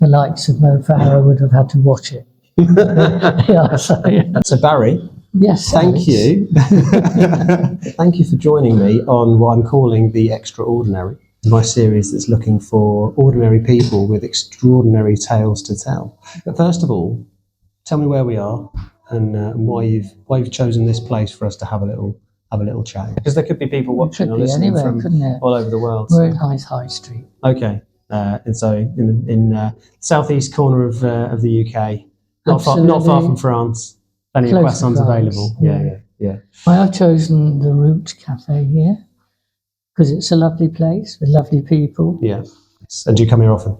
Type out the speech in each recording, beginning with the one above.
the likes of Mo Farah would have had to watch it. So Barry, yes, thank Alex. you. Thank you for joining me on what I'm calling The Extraordinary, my series that's looking for ordinary people with extraordinary tales to tell. But first of all, tell me where we are and why you've chosen this place for us to have a little chat. Because there could be people watching or listening anywhere, from all over the world. We're in High Street. Okay, and so in southeast corner of the UK, not far from France. Plenty of croissants available. Yeah. I have chosen the Root Cafe here because it's a lovely place with lovely people. Yeah. And do you come here often?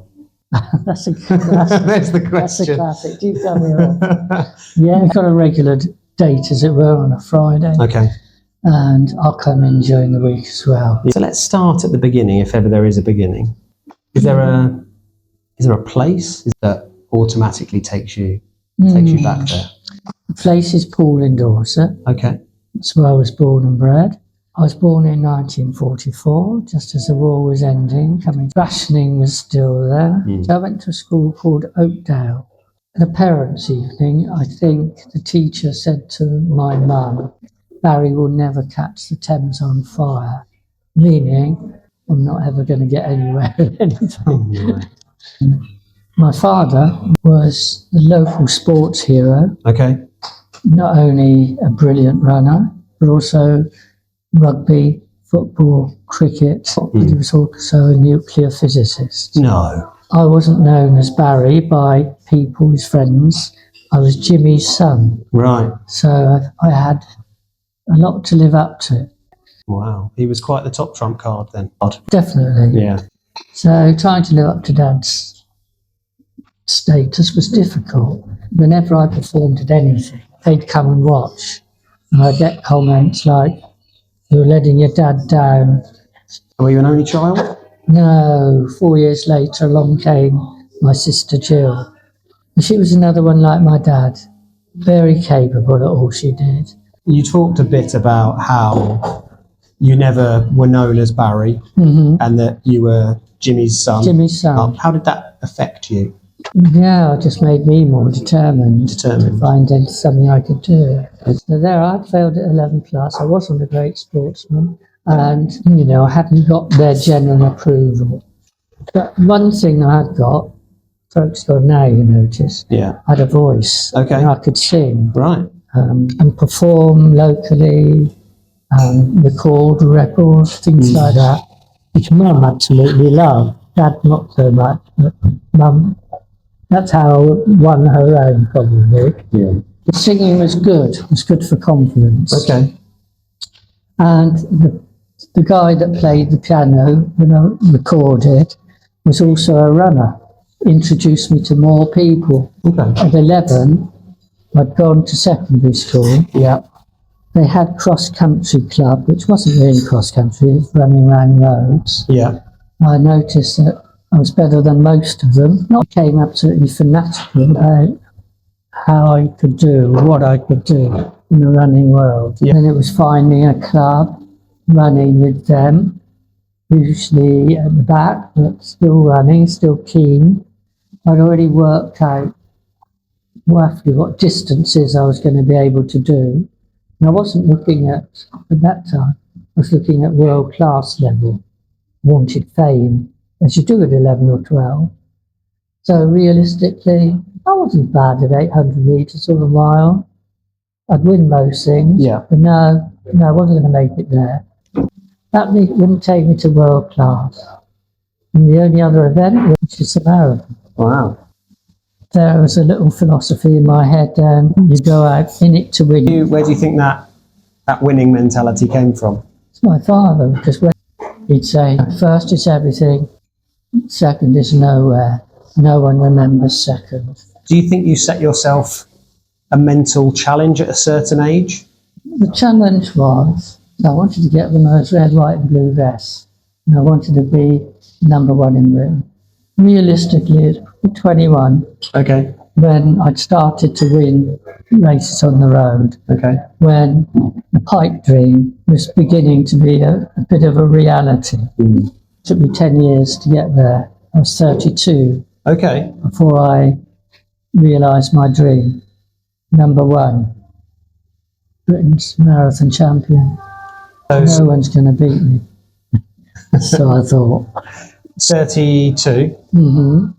That's a classic. That's the question. That's a classic. Do you come here often? Yeah, we've got a regular date, as it were, on a Friday. Okay. And I'll come in during the week as well. So let's start at the beginning, if ever there is a beginning. Is there a place that automatically takes you back there? The place is Poole in Dorset. Okay. That's where I was born and bred. I was born in 1944, just as the war was ending. Rationing was still there. So I went to a school called Oakdale. At a parents' evening, I think the teacher said to my mum, "Barry will never catch the Thames on fire," meaning I'm not ever going to get anywhere with anything. My father was the local sports hero. Okay. Not only a brilliant runner, but also rugby, football, cricket, but he was also a nuclear physicist. No. I wasn't known as Barry by people, his friends. I was Jimmy's son. Right. So I had a lot to live up to. Wow. He was quite the top trump card then. Definitely. Yeah. So trying to live up to Dad's status was difficult. Whenever I performed at anything, they'd come and watch. And I'd get comments like, "You're letting your dad down." Were you an only child? No, 4 years later along came my sister Jill. And she was another one like my dad, very capable at all she did. You talked a bit about how you never were known as Barry and that you were Jimmy's son. Jimmy's son. How did that affect you? Yeah, it just made me more determined to find something I could do. So there, I'd failed at 11 plus. I wasn't a great sportsman. And, I hadn't got their general approval. But one thing I had got, folks got now, you notice, I had a voice. Okay. And I could sing. Right. And perform locally, record records, things like that, which Mum absolutely loved. Dad not so much, but Mum, that's how I won her own, probably. Yeah. The singing was good. It was good for confidence. Okay. And the guy that played the piano when I recorded was also a runner. Introduced me to more people. Okay. At 11, I'd gone to secondary school. Yeah. They had cross-country club, which wasn't really cross-country, it was running around roads. Yeah. I noticed that I was better than most of them. I became absolutely fanatical about how I could do, what I could do in the running world. Yeah. And it was finding a club, running with them, usually at the back, but still running, still keen. I'd already worked out roughly what distances I was going to be able to do. And I wasn't looking at that time, I was looking at world class level, wanted fame, as you do at 11 or 12. So realistically, I wasn't bad at 800 metres or a mile. I'd win most things, but no, I wasn't going to make it there. That wouldn't take me to world class. And the only other event was just a marathon. Wow. There was a little philosophy in my head, you go out in it to win. Where do you think that winning mentality came from? It's my father, because when he'd say, first is everything, second is nowhere. No one remembers second. Do you think you set yourself a mental challenge at a certain age? The challenge was, I wanted to get one of those red, white and blue vests. And I wanted to be number one in Britain. Realistically, at 21, okay, when I'd started to win races on the road, okay, when the pipe dream was beginning to be a bit of a reality. It took me 10 years to get there. I was 32 Okay. before I realised my dream. Number 1, Britain's marathon champion. No one's going to beat me. So I thought. 32, Mm-hmm.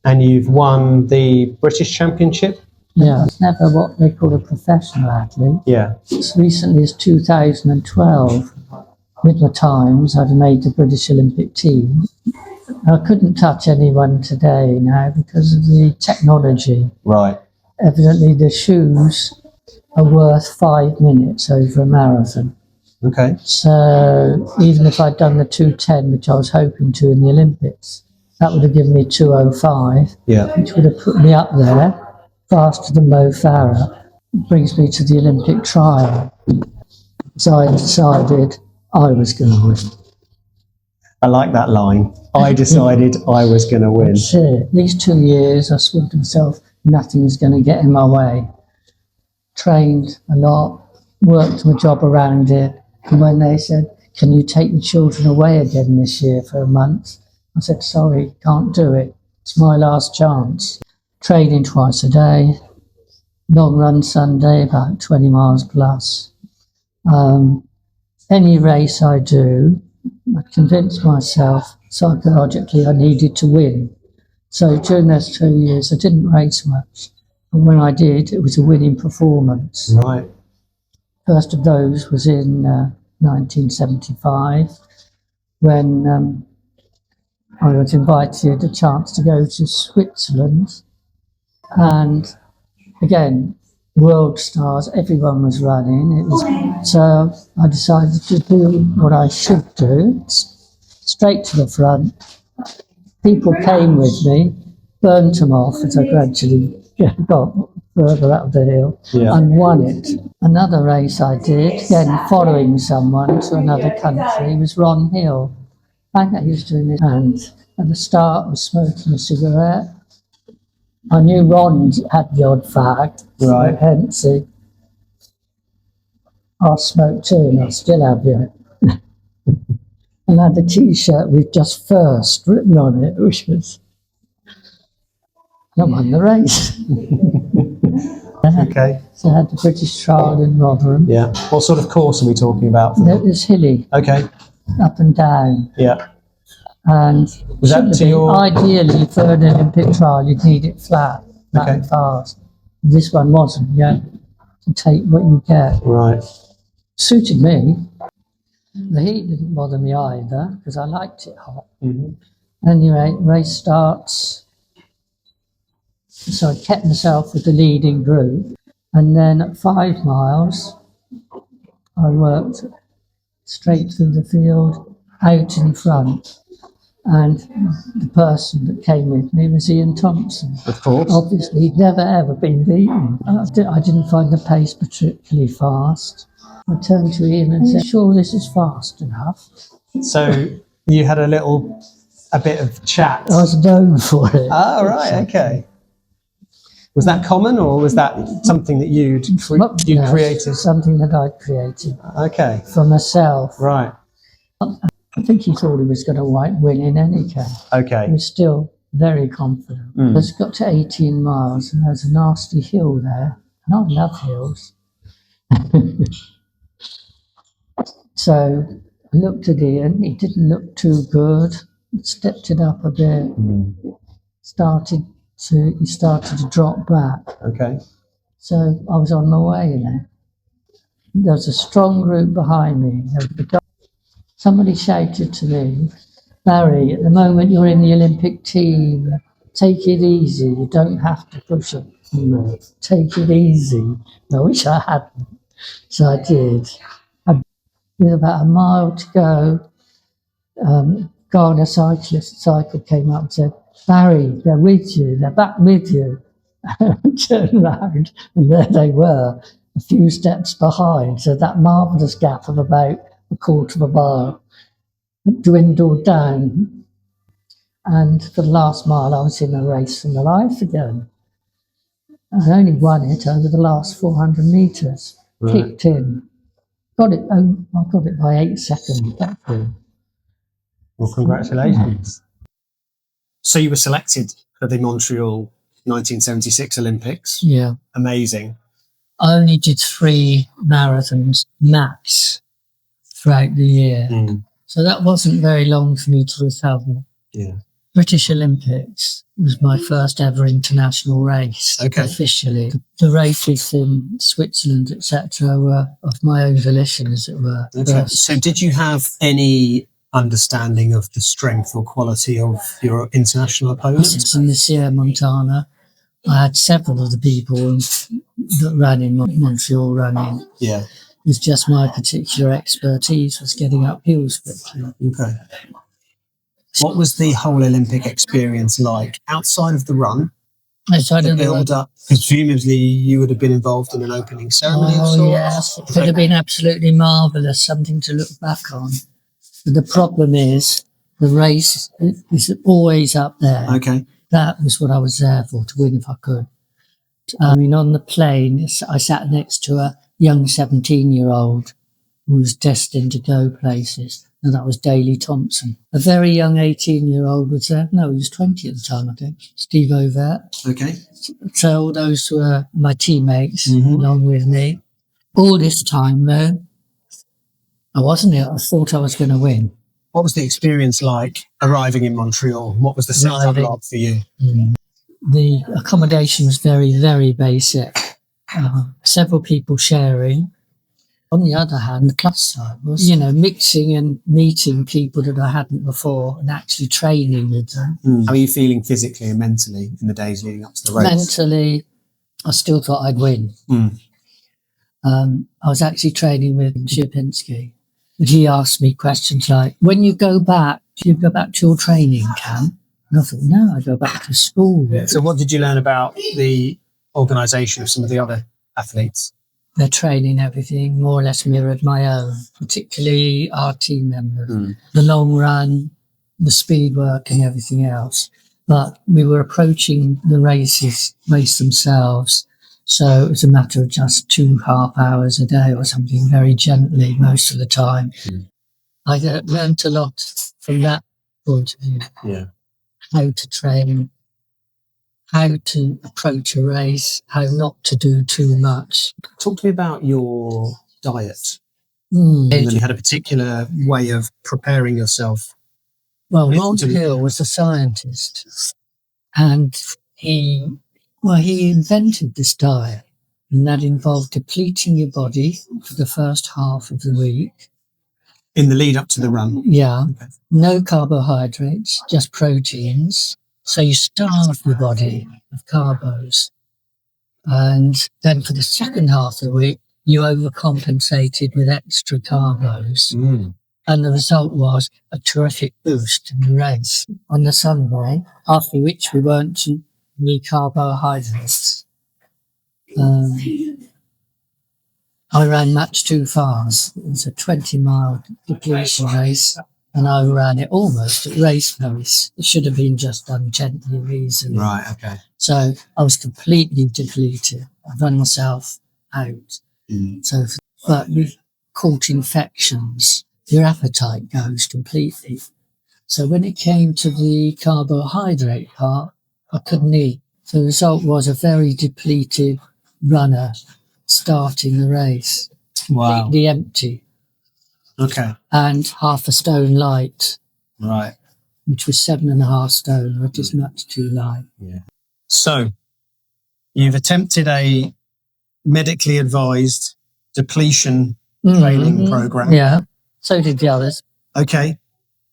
and you've won the British Championship? Yeah, it's never what they call a professional athlete. Yeah. As recently as 2012, with the Times, I'd made the British Olympic team. I couldn't touch anyone today now because of the technology. Right. Evidently, the shoes are worth 5 minutes over a marathon. Okay. So even if I'd done the 2:10, which I was hoping to in the Olympics, that would have given me 2:05, which would have put me up there faster than Mo Farah. It brings me to the Olympic trial. So I decided I was going to win. I like that line. I decided I was going to win. That's it. These 2 years, I swore to myself, nothing's going to get in my way. Trained a lot, worked my job around it. And when they said, can you take the children away again this year for a month? I said, sorry, can't do it. It's my last chance. Training twice a day, long run Sunday, about 20 miles plus. Any race I do, I convinced myself psychologically I needed to win. So during those 2 years, I didn't race much. And when I did, it was a winning performance. Right. First of those was in 1975, when I was invited a chance to go to Switzerland. And again, world stars, everyone was running. So I decided to do what I should do, straight to the front. People came with me, burnt them off as I gradually got further up the hill, and won it. Another race I did, again following someone to another country, was Ron Hill. I think he was doing this, and at the start was smoking a cigarette. I knew Ron had the odd fag, Right. Hence I smoked too, and I still have it. And I had a T-shirt with "Just First" written on it, which was, I won the race. Okay. So I had the British trial in Rotherham. Yeah. What sort of course are we talking about? It was hilly. Okay. Up and down. Yeah. And was that to your... Ideally, for an Olympic trial, you'd need it flat, and fast. This one wasn't. You had to take what you get. Right. Suited me. The heat didn't bother me either, because I liked it hot. Mm-hmm. Anyway, race starts. So I kept myself with the leading group. And then at 5 miles, I worked straight through the field, out in front. And the person that came with me was Ian Thompson. Of course. Obviously, he'd never ever been beaten. I didn't find the pace particularly fast. I turned to Ian and said, sure, this is fast enough. So you had a bit of chat. I was known for it. Oh, right, okay. Was that common, or was that something that you'd created? Something that I'd created. Okay. For myself. Right. I think he thought he was going to win in any case. Okay. He was still very confident. I got to 18 miles and there was a nasty hill there. And I love hills. So I looked at Ian. He didn't look too good. Stepped it up a bit. He started to drop back. Okay. So I was on my way now. There was a strong group behind me. Somebody shouted to me, Barry, at the moment you're in the Olympic team. Take it easy. You don't have to push it. Take it easy. I wish I hadn't. So I did. With about a mile to go, Ghana cycle came up and said, Barry, they're with you. They're back with you. I turned around and there they were, a few steps behind. So that marvellous gap of about a quarter of a mile dwindled down. And for the last mile, I was in a race for my life again. I only won it over the last 400 metres. Right. Kicked in. I got it by 8 seconds. Well, congratulations. So you were selected for the Montreal 1976 Olympics. Yeah. Amazing. I only did 3 marathons max throughout the year. So that wasn't very long for me to recover. Yeah. British Olympics was my first ever international race, officially. The races in Switzerland, etc., were of my own volition, as it were. Okay. So did you have any understanding of the strength or quality of your international opponents? In the Sierra Montana, I had several of the people that ran in Montreal running. Yeah. It was just my particular expertise was getting up hills quickly. Okay. What was the whole Olympic experience like outside of the run? Outside The of the build up. Presumably, you would have been involved in an opening ceremony. Yes, it could have been absolutely marvellous, something to look back on. But the problem is, the race is always up there. Okay. That was what I was there for, to win if I could. I mean, on the plane, I sat next to a young 17-year-old who was destined to go places. And that was Daley Thompson. A very young 18-year-old was there. No, he was 20 at the time, I think. Steve Ovett. Okay. So all those were my teammates along with me. All this time, though, I wasn't it. I thought I was going to win. What was the experience like arriving in Montreal? What was the setup like for you? The accommodation was very, very basic. Several people sharing. On the other hand, the plus side was, mixing and meeting people that I hadn't before and actually training with them. How are you feeling physically and mentally in the days leading up to the race? Mentally, I still thought I'd win. I was actually training with Shipinski. He asked me questions like, when you go back, do you go back to your training camp? And I thought, no, I go back to school. So what did you learn about the organisation of some of the other athletes? Their training, everything more or less mirrored my own, particularly our team members. The long run, the speed work and everything else. But we were approaching the race themselves. So it was a matter of just 2.5 hours a day or something, very gently most of the time. I learned a lot from that point of view. Yeah. How to train, how to approach a race, how not to do too much. Talk to me about your diet. And then you had a particular way of preparing yourself. Well, Montreal was a scientist, and he invented this diet, and that involved depleting your body for the first half of the week. In the lead up to the run? Yeah. Okay. No carbohydrates, just proteins. So you starve your body of carbos. And then for the second half of the week, you overcompensated with extra carbos. And the result was a terrific boost in the race on the Sunday, after which we weren't to need carbohydrates. I ran much too fast. It was a 20-mile depletion race, and I ran it almost at race pace. It should have been just done gently and easily. Right, okay. So I was completely depleted. I run myself out. So, but with caught infections, your appetite goes completely. So when it came to the carbohydrate part, I couldn't eat. So the result was a very depleted runner starting the race. Completely empty. Okay. And 1/2 stone light. Right. Which was 7.5 stone, which is much too light. Yeah. So you've attempted a medically advised depletion training program. Yeah. So did the others. Okay.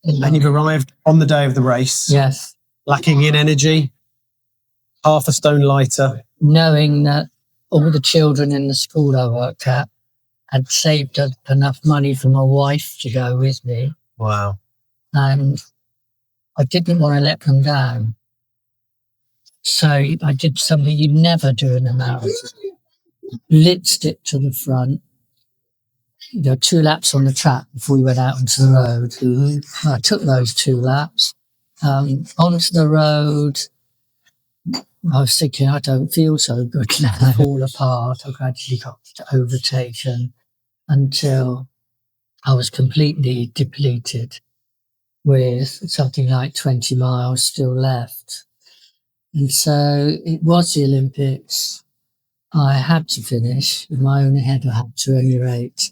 And you've arrived on the day of the race. Yes. Lacking in energy, 1/2 stone lighter. Knowing that all the children in the school I worked at had saved up enough money for my wife to go with me. Wow. And I didn't want to let them down. So I did something you'd never do in a marathon. Blitzed it to the front. There were 2 laps on the track before we went out onto the road. I took those 2 laps. Onto the road, I was thinking, I don't feel so good now. I fall apart. I gradually got overtaken until I was completely depleted. with something like 20 miles still left. And so it was the Olympics. I had to finish. In my own head, I had to at any rate.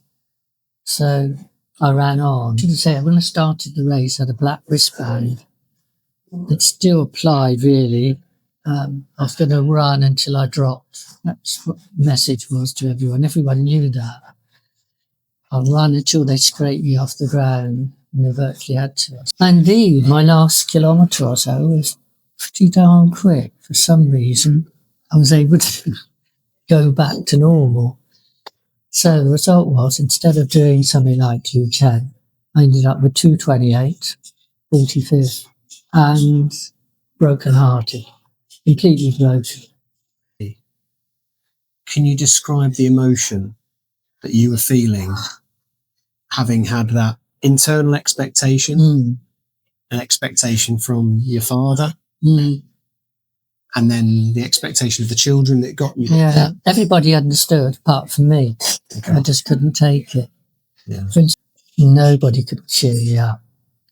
So I ran on. I should say, when I started the race, I had a black wristband that still applied, really. I was going to run until I dropped. That's what the message was to everyone. Everyone knew that. I'll run until they scrape me off the ground, and they virtually had to. And indeed, my last kilometre or so was pretty darn quick. For some reason, I was able to go back to normal. So the result was, instead of doing something like 2:10, I ended up with 2:28, 45th, and broken-hearted, completely broken. Can you describe the emotion that you were feeling, having had that internal expectation, an expectation from your father, and then the expectation of the children that got you? Yeah, everybody understood apart from me. Okay. I just couldn't take it. Yeah. Nobody could cheer me up.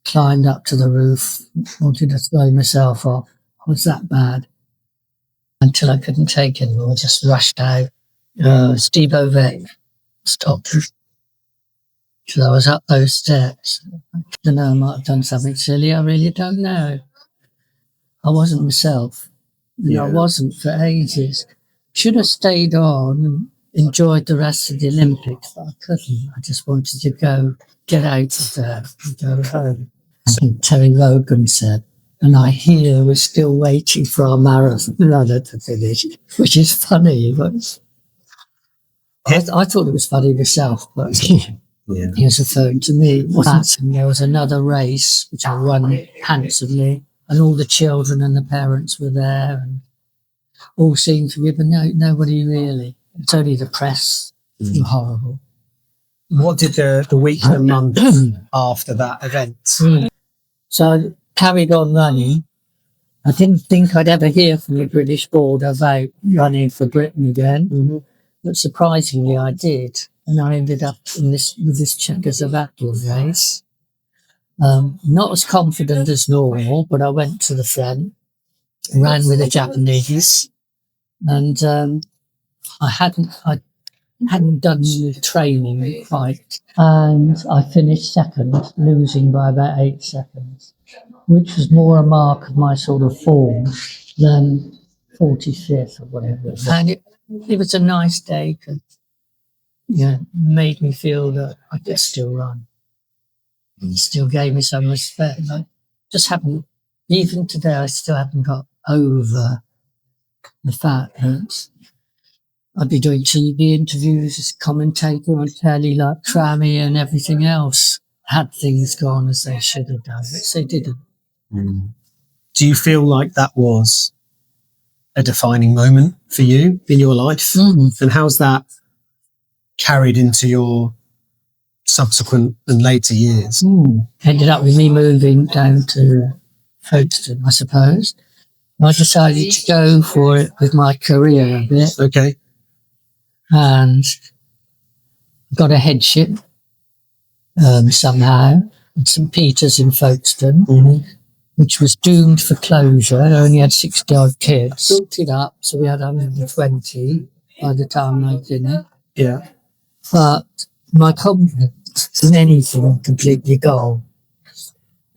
Climbed up to the roof, wanted to throw myself off. It was that bad. Until I couldn't take it anymore, I just rushed out. Steve Ovett stopped. So I was up those steps. I don't know, I might have done something silly. I really don't know. I wasn't myself. I wasn't for ages. Should have stayed on and enjoyed the rest of the Olympics, but I couldn't. I just wanted to get out of there and go home. I think Terry Logan said, and I hear we're still waiting for our marathon runner to finish, which is funny. But I thought it was funny myself, but he was referring to me. And there was another race, which I won handsomely, and all the children and the parents were there, and all seemed to be, but nobody really. It's only the press. Horrible. What did the week and month after that event? So I carried on running. I didn't think I'd ever hear from the British board about running for Britain again, but surprisingly I did, and I ended up with this Czechoslovakia race. Not as confident as normal, but I went to the front, ran with the Japanese, and I hadn't done the training quite, and I finished second, losing by about 8 seconds, which was more a mark of my sort of form than 45th or whatever. And it was a nice day because made me feel that I could still run. It still gave me some respect. I just haven't, even today, I still haven't got over the fact that I'd be doing TV interviews as commentator on telly like Trammy and everything else. Had things gone as they should have done, which they didn't. Do you feel like that was a defining moment for you in your life? And how's that carried into your subsequent and later years? Ended up with me moving down to Folkestone, I suppose. I decided to go for it with my career a bit. Okay. And got a headship somehow at St. Peter's in Folkestone, which was doomed for closure. It only had 60-odd kids. Built it up, so we had 120 by the time I did it. Yeah. But my confidence in anything completely gone,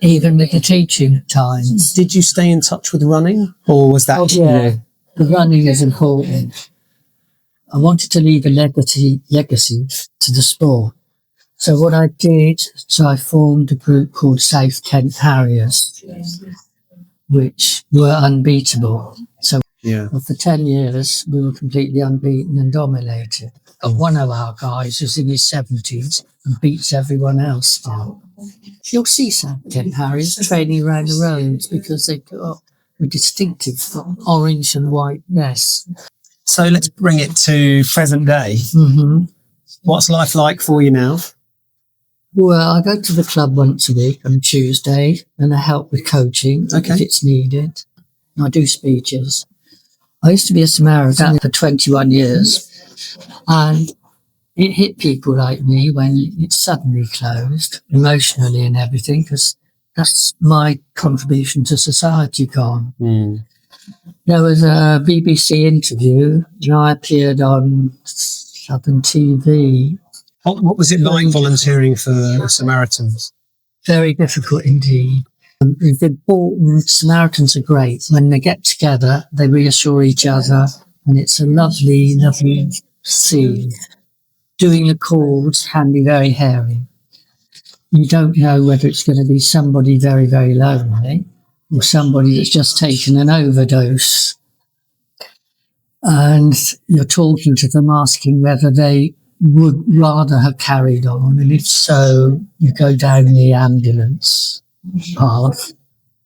even with the teaching at times. Did you stay in touch with running, or was that... The running is important. I wanted to leave a legacy to the sport. So what I did, I formed a group called South Kent Harriers, which were unbeatable. So for 10 years, we were completely unbeaten and dominated. But one of our guys was in his 70s and beats everyone else still. You'll see South Kent Harriers training around the roads because they've got a distinctive orange and white mess. So let's bring it to present day. What's life like for you now? Well, I go to the club once a week on Tuesday and I help with coaching if it's needed. And I do speeches. I used to be a Samaritan for 21 years, and it hit people like me when it suddenly closed, emotionally and everything, because that's my contribution to society gone. Mm. There was a BBC interview, and I appeared on Southern TV. What was it like volunteering for Samaritans? Very difficult indeed. It's important. Samaritans are great. When they get together, they reassure each other, and it's a lovely, lovely scene. Doing a cause can be very hairy. You don't know whether it's going to be somebody very, very lonely or somebody that's just taken an overdose. And you're talking to them, asking whether they would rather have carried on. And if so, you go down the ambulance path.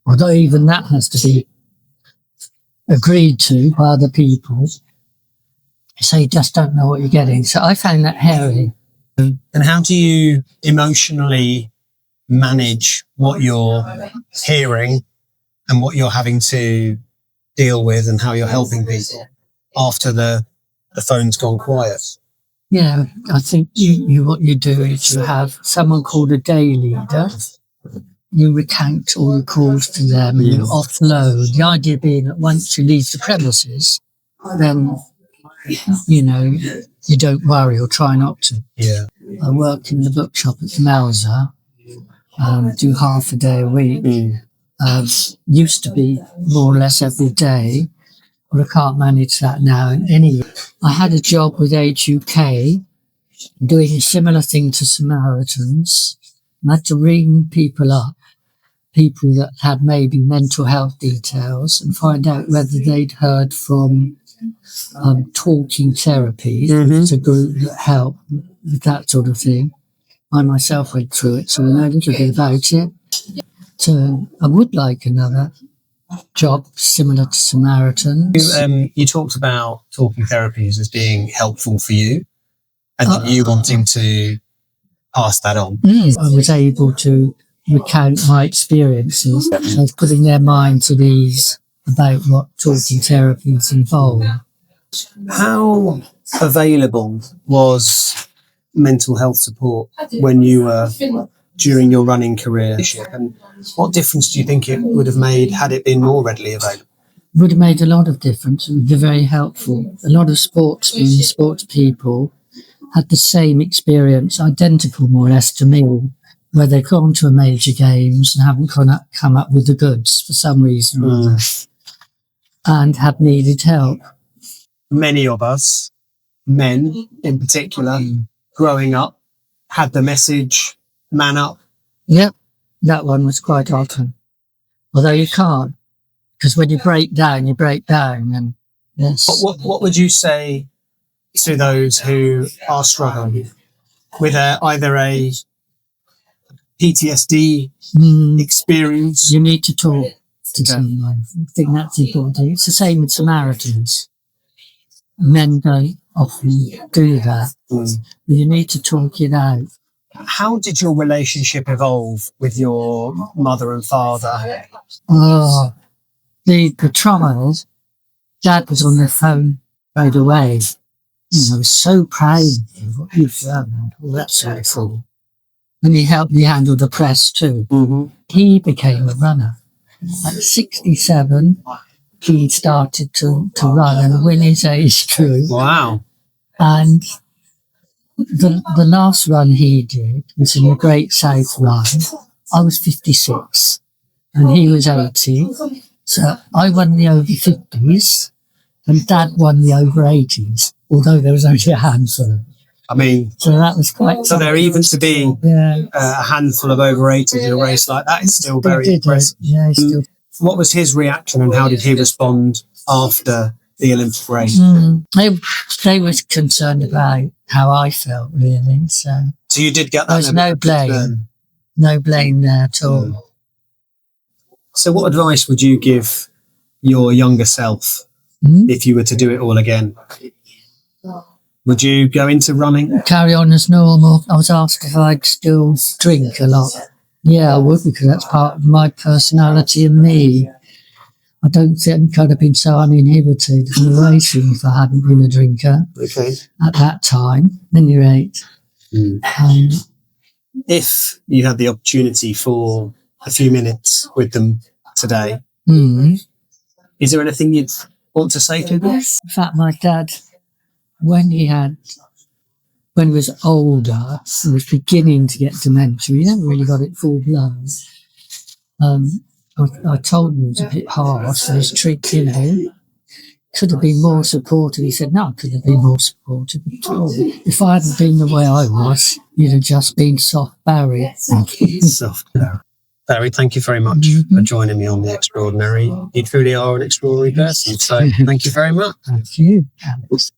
Although even that has to be agreed to by other people. So you just don't know what you're getting. So I found that hairy. And how do you emotionally manage what you're hearing and what you're having to deal with and how you're helping people after the phone's gone quiet? Yeah, I think you what you do is you have someone called a day leader. You recount all the calls to them and you offload. The idea being that once you leave the premises, then, you know, you don't worry or try not to. Yeah. I work in the bookshop at the Melzer, do half a day a week. Used to be more or less every day, but I can't manage that now. And anyway, I had a job with Age UK doing a similar thing to Samaritans. I had to ring people up, people that had maybe mental health details, and find out whether they'd heard from talking therapy. It's a group that help with that sort of thing. I myself went through it, so I know a little bit about it. So I would like another job similar to Samaritans. You talked about talking therapies as being helpful for you and you wanting to pass that on. I was able to recount my experiences. I was putting their minds at ease about what talking therapies involve. How available was mental health support when you were during your running career? And what difference do you think it would have made had it been more readily available? It would have made a lot of difference. It would be very helpful. A lot of sportsmen, sports people had the same experience, identical more or less to me, where they've gone to a major games and haven't come up with the goods for some reason or other, and have needed help. Many of us, men in particular, growing up, had the message, man up. Yep, that one was quite often. Although you can't, because when you break down, you break down. And yes. What would you say to those who are struggling with either a PTSD experience? You need to talk to someone. I think that's important. It's the same with Samaritans. Men don't often do that. You need to talk it out. How did your relationship evolve with your mother and father? Oh, the trauma is, Dad was on the phone right away. I was so proud of what you've done and all that sort of thing. And he helped me handle the press too. He became a runner. At 67, he started to run and win his age group. Wow. And the last run he did was in the Great South Run. I was 56 and he was 80. So I won the over 50s and Dad won the over 80s, although there was only a handful. I mean, so that was quite. So there, even to be a handful of over 80s in a race like that is still very impressive. Yeah, still. What was his reaction and how did he respond after the Olympic race? They were concerned about how I felt, really. So you did get that. There was no blame. No blame there at all. So what advice would you give your younger self if you were to do it all again? Would you go into running? Carry on as normal. I was asked if I'd still drink a lot. Yeah, I would, because that's part of my personality and me. I don't think I'd have been so uninhibited in racing if I hadn't been a drinker. Okay. At that time, at any rate. If you had the opportunity for a few minutes with them today. Mm. Is there anything you'd want to say to them? In fact, my dad, when he was older, he was beginning to get dementia. He never really got it full blown. I told him it was a bit harsh. His treat, could have been more supportive. He said, no, I could have been more supportive. If I hadn't been the way I was, you'd have just been soft Barry. Soft Barry. Barry, thank you very much for joining me on The Extraordinary. You truly are an extraordinary person. So thank you very much. Thank you, Alex.